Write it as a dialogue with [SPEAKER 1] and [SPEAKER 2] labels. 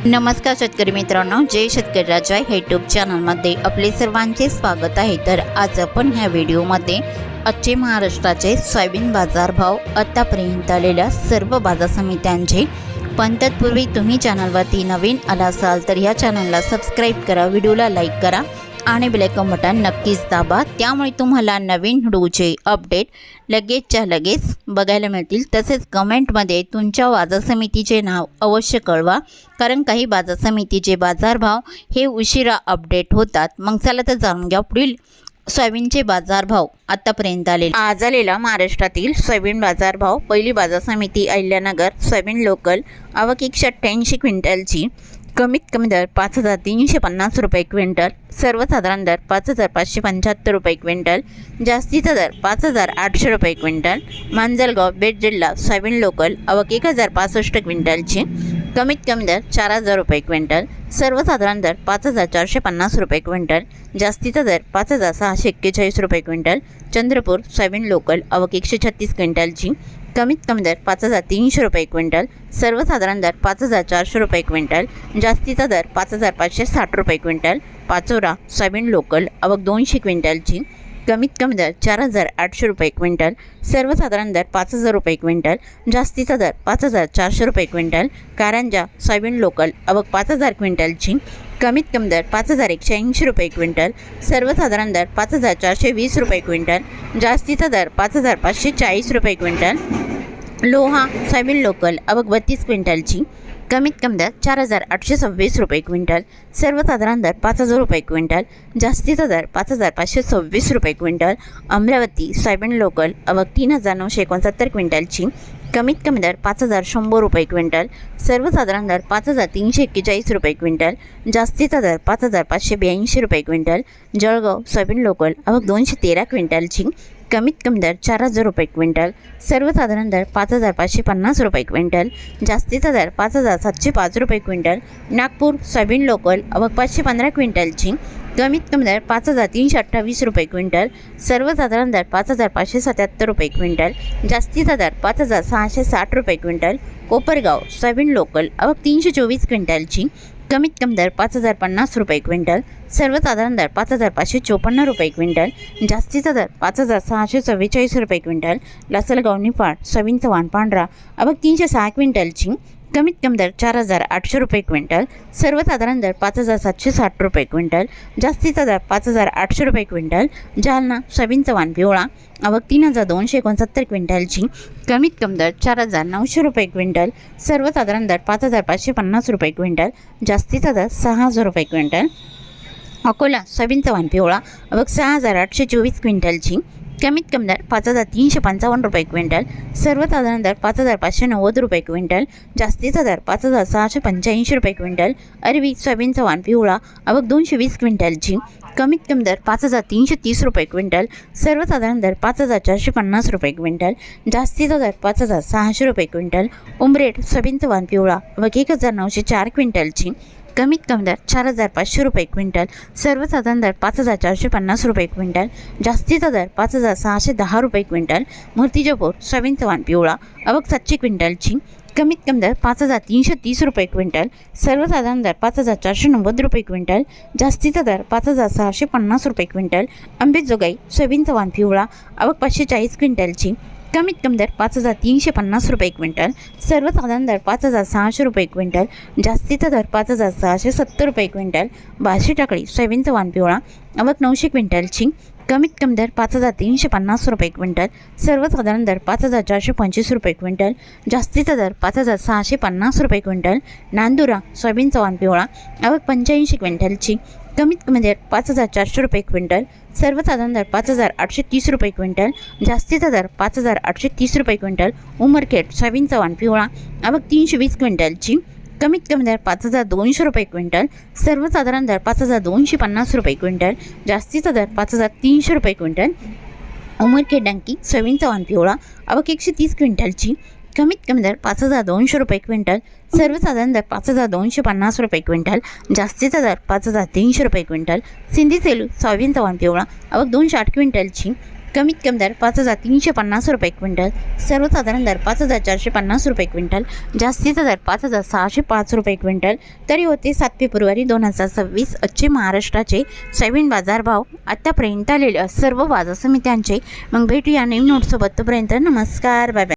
[SPEAKER 1] नमस्कार शेतकरी मित्रांनो, जय शेतकरी राजा यूट्यूब चॅनलमध्ये आपले सर्वांचे स्वागत आहे। तर आज आपण ह्या व्हिडिओमध्ये आजचे महाराष्ट्राचे सोयाबीन बाजारभाव, आतापर्यंत आलेल्या सर्व बाजार समित्यांचे, पण तत्पूर्वी तुम्ही चॅनलवरती नवीन आला असाल तर या चॅनलला सबस्क्राईब करा, व्हिडिओला लाईक करा आणि बेल आयकॉन बटन नक्कीच दाबा, त्यामुळे तुम्हाला नवीन व्हिडिओचे अपडेट लगेचच्या लगेच बघायला मिळतील। तसेच कमेंटमध्ये तुमच्या बाजार समितीचे नाव अवश्य कळवा, कारण काही बाजार समितीचे बाजारभाव हे उशिरा अपडेट होतात। मग चला तर जाणून घ्या पुढील सोयाबीनचे बाजारभाव आतापर्यंत आज आलेला महाराष्ट्रातील सोयाबीन बाजारभाव। पहिली बाजार समिती अहिल्यानगर, सोयाबीन लोकल, आवक 188 क्विंटलची, कमीत कमी दर 5350 रुपये क्विंटल, सर्वसाधारण दर 5575 रुपये क्विंटल, जास्तीचा दर 5800 रुपये क्विंटल। मांजलगाव, बीड जिल्हा, सोयाबीन लोकल, आवक 1065 क्विंटलची, कमीत कमी दर 4000 रुपये क्विंटल, सर्वसाधारण दर 5450 रुपये क्विंटल, जास्तीचा दर 5641 रुपये क्विंटल। चंद्रपूर, सोयाबीन लोकल, आवक 136 क्विंटलची, कमीत कमी दर 5300 रुपये क्विंटल, सर्वसाधारण दर 5400 रुपये क्विंटल, जास्तीचा दर 5560 रुपये क्विंटल। पाचोरा, सोयाबीन लोकल, आवक 200 क्विंटलची, कमीत कमी दर 4800 रुपये क्विंटल, सर्वसाधारण दर 5000 रुपये क्विंटल, जास्तीचा दर 5400 रुपये क्विंटल। कारंजा, सोयाबीन लोकल, आवक 5000 क्विंटलची, कमीत कमी दर 5180 रुपये क्विंटल, सर्वसाधारण दर 5420 रुपये क्विंटल, जास्तीचा दर 5540 रुपये क्विंटल। लोहा, सोयाबीन लोकल, आवक 32 क्विंटलची, कमीत कमी दर 4826 रुपये क्विंटल, सर्वसाधारण दर 5000 रुपये क्विंटल, जास्तीचा दर 5526 रुपये क्विंटल। अमरावती, सोयाबीन लोकल, आवक 3969 क्विंटलची, कमीत कमी दर 5100 रुपये क्विंटल, सर्वसाधारण दर 5341 रुपये क्विंटल, जास्तीचा दर 5582 रुपये क्विंटल। जळगाव, सोयाबीन लोकल, आवक 213 क्विंटलची, कमीत कमी दर 4000 रुपये क्विंटल, सर्वसाधारण दर 5550 रुपये क्विंटल, जास्तीचा दर 5705 रुपये क्विंटल। नागपूर, सोयाबीन लोकल, आवक 515 क्विंटलची, कमीत कमी दर 5328 रुपये क्विंटल, सर्वसाधारण दर 5577 रुपये क्विंटल, जास्तीचा दर 5660 रुपये क्विंटल। कोपरगाव, सोयाबीन लोकल, आवक 324 क्विंटलची, कमीत कमी दर 5050 रुपये क्विंटल, सर्वसाधारण दर 5554 रुपये क्विंटल, जास्तीचा दर 5644 रुपये क्विंटल। लासलगाव, निफाड, सोयाबीन चव्हाण पांढरा, आवक 306 क्विंटलची, कमीत कमी दर 4800 रुपये क्विंटल, सर्वसाधारण दर 5760 रुपये क्विंटल, जास्तीचा दर 5800 रुपये क्विंटल। जालना, सोयाबीन चव्हाण पिवळा, आवक 3269 क्विंटलची, कमीत कमी दर 4900 रुपये क्विंटल, सर्वसाधारण दर 5550 रुपये क्विंटल, जास्तीचा दर 6000 रुपये क्विंटल। अकोला, सोयाबीन चव्हाण पिवळा, आवक 6824 क्विंटलची, कमीत कमी दर 5355 रुपये क्विंटल, सर्वसाधारण दर 5590 रुपये क्विंटल, जास्तीचा दर 5685 रुपये क्विंटल। अरवी, सोयाबीन चव्हाण पिवळा, आवक 220 क्विंटलची, कमीत कमी दर 5330 रुपये क्विंटल, सर्वसाधारण दर 5450 रुपये क्विंटल, जास्तीचा दर 5600 रुपये क्विंटल। उमरेड, सोयाबीन चव्हाण पिवळा, आवक 1904 क्विंटलची, कमीत कमी दर 4500 रुपये क्विंटल, सर्वसाधारण दर 5450 रुपये क्विंटल, जास्तीचा दर 5610 रुपये क्विंटल। मूर्तिजापूर, सोयाबीन चव्हाण पिवळा, आवक 700 क्विंटलची, कमीत कमी दर 5330 रुपये क्विंटल, सर्वसाधारण दर 5490 रुपये क्विंटल, जास्तीचा दर 5650 रुपये क्विंटल। अंबेजोगाई, सोयाबीन चव्हाण पिवळा, आवक 540 क्विंटलची, कमीत कमी दर 5350 रुपये क्विंटल, सर्वसाधारण दर 5600 रुपये क्विंटल, जास्तीचा दर 5670 रुपये क्विंटल। बार्शी टाकळी, सोयाबीन चव्हाण पिवळा, आवक 900 क्विंटलची, कमीत कमी दर 5350 रुपये क्विंटल, सर्वसाधारण दर 5425 रुपये क्विंटल, जास्तीचा दर 5650 रुपये क्विंटल। नांदुरा, सोयाबीन चव्हाण पिवळा, आवक 85 क्विंटलची, कमीत कमी दर 5400 रुपये क्विंटल, सर्वसाधारण दर 5830 रुपये क्विंटल, जास्तीचा दर 5830 रुपये क्विंटल। उमरखेड, सोयाबीन चव्हाण पिवळा, आवक 320 क्विंटलची, कमीत कमी दर 5200 रुपये क्विंटल, सर्वसाधारण दर 5250 रुपये क्विंटल, जास्तीचा दर 5300 रुपये क्विंटल। उमरखेड डंकी, सोयाबीन चव्हाण पिवळा, आवक 130 क्विंटलची, कमीत कमी दर 5200 रुपये क्विंटल, सर्वसाधारण दर 5250 रुपये क्विंटल, जास्तीचा दर 5300 रुपये क्विंटल। सिंधी सेलू, सोयाबीन चव्हाण पिवळा, आवक 260 क्विंटलची, कमीत कमी दर 5,350 रुपये क्विंटल, सर्वसाधारण दर 5,450 रुपये क्विंटल, जास्तीचा दर 5,605 रुपये क्विंटल. तरी होते 7 फेब्रुवारी 2026 आजचे महाराष्ट्राचे सोयाबीन बाजारभाव आतापर्यंत आलेल्या सर्व बाजार समित्यांचे. मग भेटूया नवीन नोटसोबत. तोपर्यंत नमस्कार, बाय बाय.